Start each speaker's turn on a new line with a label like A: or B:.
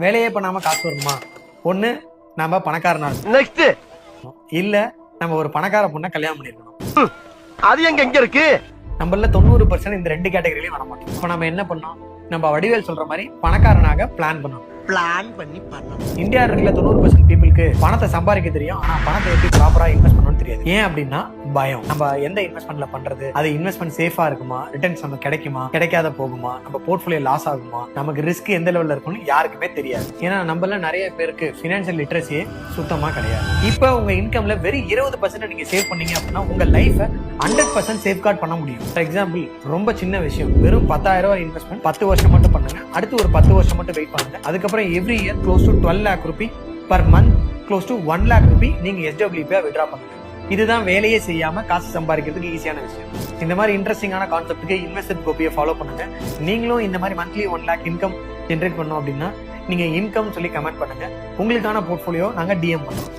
A: வேலையே பண்ணாம காசு வருமா? ஒண்ணு நம்ம பணக்காரனா
B: நெக்ஸ்ட்
A: இல்ல நம்ம ஒரு பணக்கார பொண்ணை கல்யாணம் பண்ணிருக்கணும்.
B: அது எங்க இருக்கு?
A: நம்மள 90% இந்த ரெண்டு கேட்டகரியிலயும் வர மாட்டோம். இப்ப நம்ம என்ன பண்ணோம்? நம்ம வடிவேல் சொல்ற மாதிரி பணக்காரனாக பிளான் பண்ணணும். இந்தியா இருக்கிற 90% பீப்புளுக்கு பணத்தை சம்பாதிக்க தெரியும், ஆனா பணத்தை எப்படி ப்ராப்பரா இன்வெஸ்ட் பண்ணணும்னு தெரியாது. ஏன் அப்படின்னா பயம். நம்ம எந்த இன்வெஸ்ட்மெண்ட்ல பண்றது, அது இன்வெஸ்ட்மெண்ட் சேஃபா இருக்குமா, ரிட்டர்ன்ஸ் நமக்கு கிடைக்குமா, கிடைக்காத போகுமா, நம்ம போர்ட்ஃபோலியோ லாஸ் ஆகுமா, நமக்கு ரிஸ்க் எந்த லெவல்ல இருக்கும்னு யாருக்குமே தெரியாது. ஏன்னா நம்மள நிறைய பேருக்கு பினான்சியல் லிட்ரஸியே சுத்தமா கிடையாது. இப்ப உங்க இன்கம்ல வெறும் 20% நீங்க சேவ் பண்ணீங்க அப்படின்னா உங்க லைஃபை 100% சேஃப்கார்ட் பண்ண முடியும். ஃபார் எக்ஸாம்பிள், ரொம்ப சின்ன விஷயம், வெறும் 10,000 ரூபாய் இன்வெஸ்ட்மெண்ட் 10 வருஷம் மட்டும் பண்ணுங்க. அடுத்து ஒரு 10 வருஷம் மட்டும் வெயிட் பண்ணுங்க. அதுக்கப்புறம் every year close to 12 lakh rupee per month, close to 1 lakh rupee நீங்க SWP வித்ட்ரா பண்ணுங்க. இதுதான் வேலையே செய்யாம காசு சம்பாதிக்கிறதுக்கு ஈஸியான விஷயம். இந்த மாதிரி இன்ட்ரெஸ்டிங்கான கான்செப்ட்டுக்கு இன்வெஸ்ட் கோபியை ஃபாலோ பண்ணுங்க. நீங்களும் இந்த மாதிரி மந்த்லி 1 lakh இன்கம் ஜென்ரேட் பண்ணோம் அப்படின்னா நீங்க இன்கம் சொல்லி கமெண்ட் பண்ணுங்க. உங்களுக்கான போர்ட்ஃபோலியோ நாங்க DM பண்ணுவோம்.